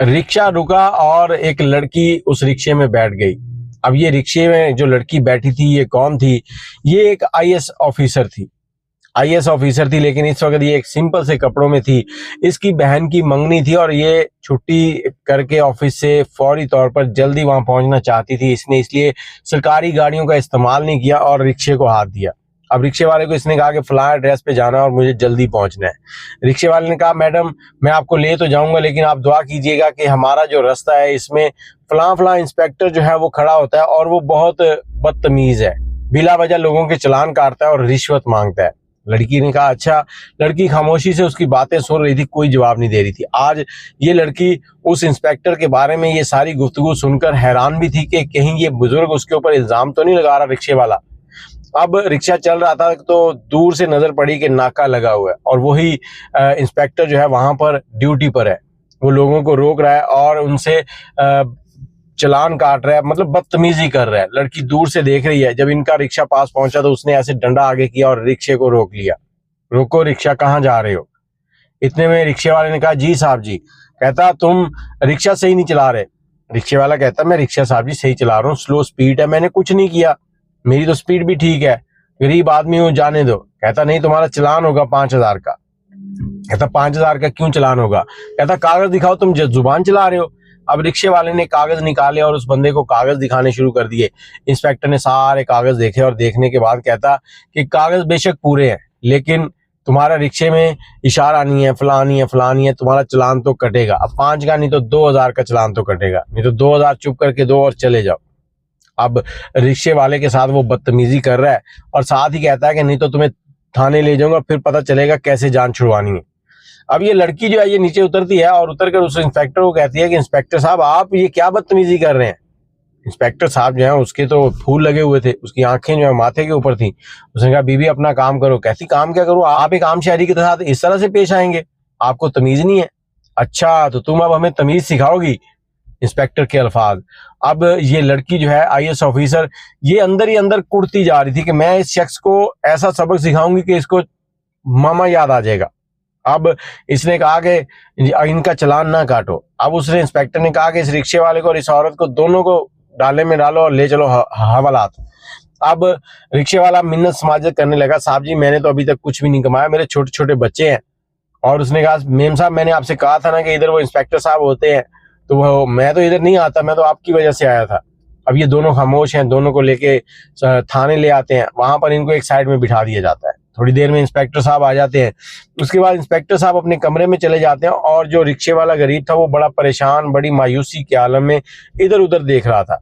Rickshaw रुका और एक लड़की उस रिक्शे में बैठ गई। अब ये रिक्शे में जो लड़की बैठी थी ये कौन थी? ये एक आईएएस ऑफिसर थी। आईएएस ऑफिसर थी, लेकिन इस वक्त ये एक सिंपल से कपड़ों में थी। इसकी बहन की मंगनी थी और ये छुट्टी करके ऑफिस से फौरी तौर पर जल्दी वहां पहुंचना चाहती थी। इसने इसलिए सरकारी गाड़ियों का इस्तेमाल नहीं किया और रिक्शे को हाथ दिया। अब रिक्शे वाले को इसने कहा कि फलां एड्रेस पे जाना है और मुझे जल्दी पहुंचना है। रिक्शे वाले ने कहा, मैडम मैं आपको ले तो जाऊंगा, लेकिन आप दुआ कीजिएगा कि हमारा जो रास्ता है इसमें फलां फलां इंस्पेक्टर जो है वो खड़ा होता है और वो बहुत बदतमीज है, बिला वजह लोगों के चालान काटता है और रिश्वत मांगता है। लड़की ने कहा, अच्छा। लड़की खामोशी से उसकी बातें सुन रही थी, कोई जवाब नहीं दे रही थी। आज ये लड़की उस इंस्पेक्टर के बारे में ये सारी गुफ्तगू सुनकर हैरान भी थी कि कहीं ये बुजुर्ग उसके ऊपर इल्जाम तो नहीं लगा रहा रिक्शे वाला। अब रिक्शा चल रहा था तो दूर से नजर पड़ी कि नाका लगा हुआ है और वही इंस्पेक्टर जो है वहां पर ड्यूटी पर है। वो लोगों को रोक रहा है और उनसे चालान काट रहा है, मतलब बदतमीजी कर रहा है। लड़की दूर से देख रही है। जब इनका रिक्शा पास पहुंचा तो उसने ऐसे डंडा आगे किया और रिक्शे को रोक लिया। रोको रिक्शा, कहाँ जा रहे हो? इतने में रिक्शे वाले ने कहा, जी साहब जी। कहता, तुम रिक्शा सही नहीं चला रहे। रिक्शे वाला कहता, मैं रिक्शा साहब जी सही चला रहा हूँ, स्लो स्पीड है, मैंने कुछ नहीं किया, मेरी तो स्पीड भी ठीक है, गरीब आदमी हूँ, जाने दो। कहता, नहीं तुम्हारा चालान होगा 5,000 का। कहता, 5,000 का क्यों चालान होगा? कहता, कागज दिखाओ, तुम जुबान चला रहे हो। अब रिक्शे वाले ने कागज निकाले और उस बंदे को कागज दिखाने शुरू कर दिए। इंस्पेक्टर ने सारे कागज देखे और देखने के बाद कहता कि कागज बेशक पूरे हैं, लेकिन तुम्हारा रिक्शे में इशारा नहीं है, फलानी है, फलानी है, तुम्हारा चालान तो कटेगा। अब 5 का नहीं तो 2,000 का चालान तो कटेगा, नहीं तो 2,000 चुप करके दो और चले जाओ। अब रिक्शे वाले के साथ वो बदतमीजी कर रहा है और साथ ही कहता है कि नहीं तो तुम्हें थाने ले जाऊंगा, फिर पता चलेगा कैसे जान छुड़वानी है। अब ये लड़की जो है ये नीचे उतरती है और उतरकर उस इंस्पेक्टर को कहती है कि इंस्पेक्टर साहब आप ये क्या बदतमीजी कर रहे हैं? इंस्पेक्टर साहब जो है उसके तो फूल लगे हुए थे, उसकी आंखें जो है माथे के ऊपर थी। उसने कहा, बीबी अपना काम करो। कहती, काम क्या करूं? आप एक आम शहरी के साथ इस तरह से पेश आएंगे? आपको तमीज नहीं है? अच्छा तो तुम अब हमें तमीज सिखाओगी? इंस्पेक्टर के अल्फाज। अब ये लड़की जो है आईएएस ऑफिसर, ये अंदर ही अंदर कुड़ती जा रही थी कि मैं इस शख्स को ऐसा सबक सिखाऊंगी कि इसको मामा याद आ जाएगा। अब इसने कहा कि इनका चालान ना काटो। अब उसने इंस्पेक्टर ने कहा कि इस रिक्शे वाले को और इस औरत को दोनों को डाले में डालो और ले चलो हवालात। अब रिक्शे वाला मिन्नत समाजत करने लगा, साहब जी मैंने तो अभी तक कुछ भी नहीं कमाया, मेरे छोटे छोटे बच्चे हैं। और उसने कहा, मेम साहब मैंने आपसे कहा था ना कि इधर वो इंस्पेक्टर साहब होते हैं, तो वो मैं तो इधर नहीं आता, मैं तो आपकी वजह से आया था। अब ये दोनों खामोश हैं, दोनों को लेके थाने ले आते हैं। वहां पर इनको एक साइड में बिठा दिया जाता है। थोड़ी देर में इंस्पेक्टर साहब आ जाते हैं। उसके बाद इंस्पेक्टर साहब अपने कमरे में चले जाते हैं और जो रिक्शे वाला गरीब था वो बड़ा परेशान, बड़ी मायूसी के आलम में इधर उधर देख रहा था,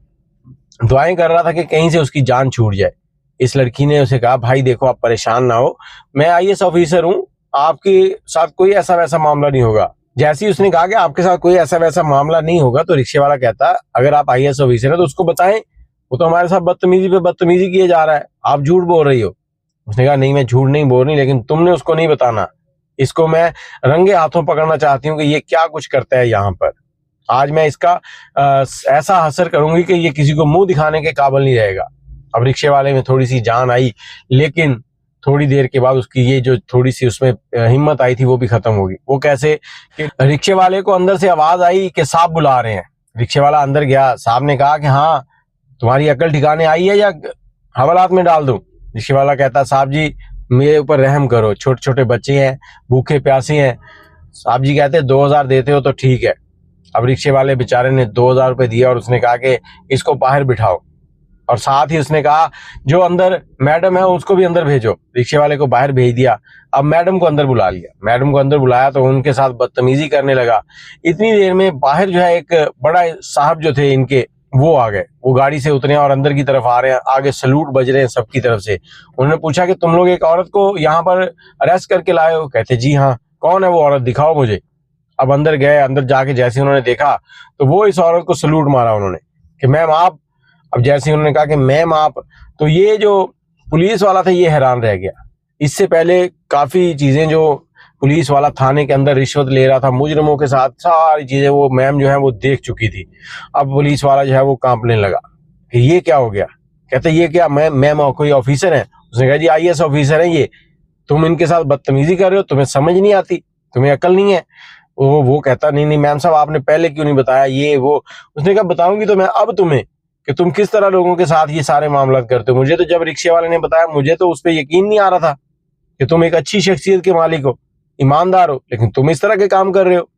दुआएं कर रहा था कि कहीं से उसकी जान छूट जाए। इस लड़की ने उसे कहा, भाई देखो आप परेशान ना हो, मैं आईएएस ऑफिसर हूँ, आपके साथ कोई ऐसा वैसा मामला नहीं होगा। जैसे ही उसने कहा कि आपके साथ कोई ऐसा वैसा मामला नहीं होगा, तो रिक्शे वाला कहता, अगर आप आईएएस ऑफिसर है तो उसको बताएं, वो तो हमारे साथ बदतमीजी पे बदतमीजी किए जा रहा है, आप झूठ बोल रही हो। उसने कहा, नहीं मैं झूठ नहीं बोल रही, लेकिन तुमने उसको नहीं बताना, इसको मैं रंगे हाथों पकड़ना चाहती हूँ कि ये क्या कुछ करता है यहाँ पर। आज मैं इसका ऐसा असर करूंगी कि ये किसी को मुंह दिखाने के काबिल नहीं रहेगा। अब रिक्शे वाले में थोड़ी सी जान आई, लेकिन थोड़ी देर के बाद उसकी ये जो थोड़ी सी उसमें हिम्मत आई थी वो भी खत्म होगी। वो कैसे कि रिक्शे वाले को अंदर से आवाज आई कि साहब बुला रहे हैं। रिक्शे वाला अंदर गया, साहब ने कहा कि हाँ तुम्हारी अकल ठिकाने आई है या हवालात में डाल दूं? रिक्शे वाला कहता, साहब जी मेरे ऊपर रहम करो, छोटे छोटे बच्चे हैं, भूखे प्यासे हैं। साहब जी कहते 2,000 देते हो तो ठीक है। अब रिक्शे वाले बेचारे ने 2,000 रुपये दिया और उसने कहा कि इसको बाहर बिठाओ, और साथ ही उसने कहा जो अंदर मैडम है उसको भी अंदर भेजो। रिक्शे वाले को बाहर भेज दिया। अब मैडम को अंदर बुला लिया। मैडम को अंदर बुलाया तो उनके साथ बदतमीजी करने लगा। इतनी देर में बाहर जो है एक बड़ा साहब जो थे इनके, वो आ गए। वो गाड़ी से उतरे और अंदर की तरफ आ रहे हैं, आगे सलूट बज रहे हैं सबकी तरफ से। उन्होंने पूछा कि तुम लोग एक औरत को यहाँ पर अरेस्ट करके लाए हो? कहते, जी हाँ। कौन है वो औरत, दिखाओ मुझे। अब अंदर गए, अंदर जाके जैसे उन्होंने देखा तो वो इस औरत को सलूट मारा उन्होंने कि मैम आप। अब जैसे उन्होंने कहा कि मैम आप, तो ये जो पुलिस वाला था ये हैरान रह गया। इससे पहले काफी चीजें जो पुलिस वाला थाने के अंदर रिश्वत ले रहा था मुजरिमों के साथ, सारी चीजें वो मैम जो है वो देख चुकी थी। अब पुलिस वाला जो है वो कांपने लगा कि ये क्या हो गया। कहते, ये क्या मैम कोई ऑफिसर है? उसने कहा, जी आईएएस ऑफिसर है ये, तुम इनके साथ बदतमीजी कर रहे हो, तुम्हें समझ नहीं आती, तुम्हें अकल नहीं है। वो कहता नहीं नहीं मैम साहब आपने पहले क्यों नहीं बताया ये वो। उसने कहा बताऊंगी तो मैं अब तुम्हें कि तुम किस तरह लोगों के साथ ये सारे मामला करते हो। मुझे तो जब रिक्शे वाले ने बताया मुझे तो उस पर यकीन नहीं आ रहा था कि तुम एक अच्छी शख्सियत के मालिक हो, ईमानदार हो, लेकिन तुम इस तरह के काम कर रहे हो।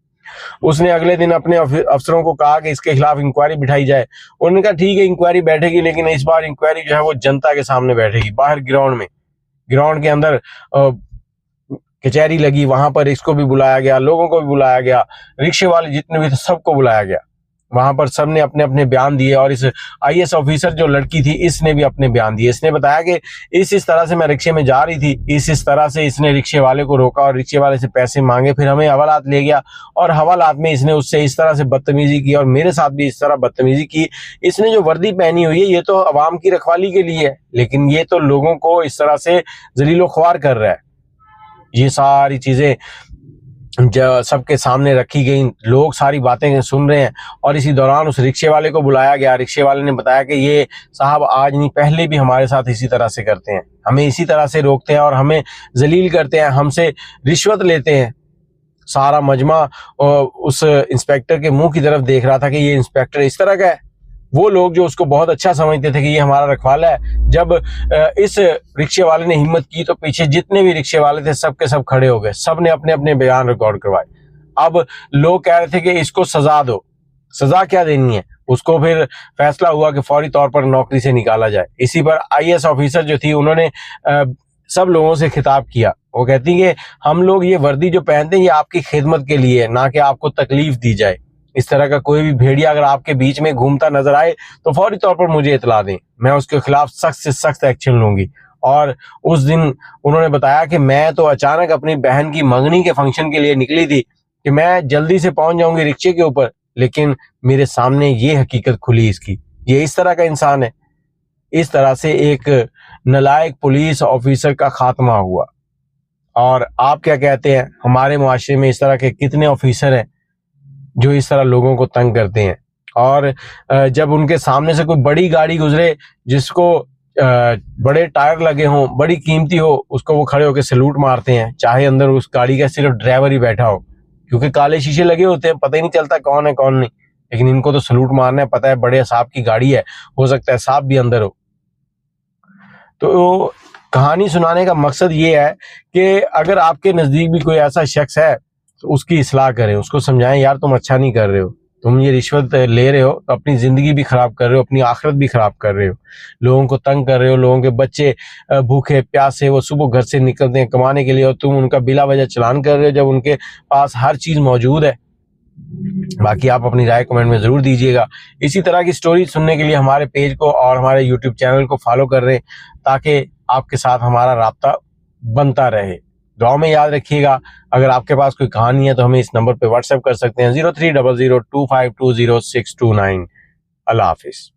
उसने अगले दिन अपने अफसरों को कहा कि इसके खिलाफ इंक्वायरी बिठाई जाए। उन्होंने कहा ठीक है इंक्वायरी बैठेगी, लेकिन इस बार इंक्वायरी जो है वो जनता के सामने बैठेगी, बाहर ग्राउंड में, ग्राउंड के अंदर कचहरी लगी, वहां पर इसको भी बुलाया गया, लोगों को भी बुलाया गया, रिक्शे वाले जितने भी थे सबको बुलाया गया। वहां पर सबने अपने अपने बयान दिए और इस आईएएस ऑफिसर जो लड़की थी इसने भी अपने बयान दिए। इसने बताया कि इस तरह से मैं रिक्शे में जा रही थी, इस तरह से इसने रिक्शे वाले को रोका और रिक्शे वाले से पैसे मांगे, फिर हमें हवालात ले गया और हवालात में इसने उससे इस तरह से बदतमीजी की और मेरे साथ भी इस तरह बदतमीजी की। इसने जो वर्दी पहनी हुई है ये तो अवाम की रखवाली के लिए है, लेकिन ये तो लोगों को इस तरह से जलीलो ख्वार कर रहा है। ये सारी चीजें सबके सामने रखी गई, लोग सारी बातें सुन रहे हैं और इसी दौरान उस रिक्शे वाले को बुलाया गया। रिक्शे वाले ने बताया कि ये साहब आज नहीं पहले भी हमारे साथ इसी तरह से करते हैं, हमें इसी तरह से रोकते हैं और हमें जलील करते हैं, हमसे रिश्वत लेते हैं। सारा मजमा उस इंस्पेक्टर के मुंह की तरफ देख रहा था कि ये इंस्पेक्टर इस तरह का है। वो लोग जो उसको बहुत अच्छा समझते थे कि ये हमारा रखवाला है, जब इस रिक्शे वाले ने हिम्मत की तो पीछे जितने भी रिक्शे वाले थे सब के सब खड़े हो गए, सब ने अपने अपने बयान रिकॉर्ड करवाए। अब लोग कह रहे थे कि इसको सजा दो, सजा क्या देनी है। उसको फिर फैसला हुआ कि फौरी तौर पर नौकरी से निकाला जाए। इसी पर आईएएस ऑफिसर जो थी उन्होंने सब लोगों से खिताब किया। वो कहती कि हम लोग ये वर्दी जो पहनते हैं ये आपकी खिदमत के लिए है, ना कि आपको तकलीफ दी जाए। इस तरह का कोई भी भेड़िया अगर आपके बीच में घूमता नजर आए तो फौरी तौर पर मुझे इतला दें, मैं उसके खिलाफ सख्त से सख्त एक्शन लूंगी। और उस दिन उन्होंने बताया कि मैं तो अचानक अपनी बहन की मंगनी के फंक्शन के लिए निकली थी कि मैं जल्दी से पहुंच जाऊंगी रिक्शे के ऊपर, लेकिन मेरे सामने ये हकीकत खुली इसकी, ये इस तरह का इंसान है। इस तरह से एक नालायक पुलिस ऑफिसर का खात्मा हुआ। और आप क्या कहते हैं, हमारे मुआशरे में इस तरह के कितने ऑफिसर हैं जो इस तरह लोगों को तंग करते हैं। और जब उनके सामने से कोई बड़ी गाड़ी गुजरे जिसको बड़े टायर लगे हों, बड़ी कीमती हो, उसको वो खड़े होकर सैल्यूट मारते हैं, चाहे अंदर उस गाड़ी का सिर्फ ड्राइवर ही बैठा हो, क्योंकि काले शीशे लगे होते हैं, पता ही नहीं चलता कौन है कौन नहीं, लेकिन इनको तो सैल्यूट मारना है, पता है बड़े साहब की गाड़ी है, हो सकता है साहब भी अंदर हो। तो कहानी सुनाने का मकसद ये है कि अगर आपके नजदीक भी कोई ऐसा शख्स है तो उसकी इस्लाह करें, उसको समझाएं यार तुम अच्छा नहीं कर रहे हो, तुम ये रिश्वत ले रहे हो तो अपनी जिंदगी भी खराब कर रहे हो, अपनी आखिरत भी खराब कर रहे हो, लोगों को तंग कर रहे हो। लोगों के बच्चे भूखे प्यासे वो सुबह घर से निकलते हैं कमाने के लिए और तुम उनका बिला वजह चलान कर रहे हो जब उनके पास हर चीज मौजूद है। बाकी आप अपनी राय कमेंट में जरूर दीजिएगा। इसी तरह की स्टोरी सुनने के लिए हमारे पेज को और हमारे यूट्यूब चैनल को फॉलो कर रहे हैं ताकि आपके साथ हमारा राब्ता बनता रहे। दुआ में याद रखिएगा, अगर आपके पास कोई कहानी है तो हमें इस नंबर पे व्हाट्सएप कर सकते हैं 0300252029। अल्लाह हाफिज।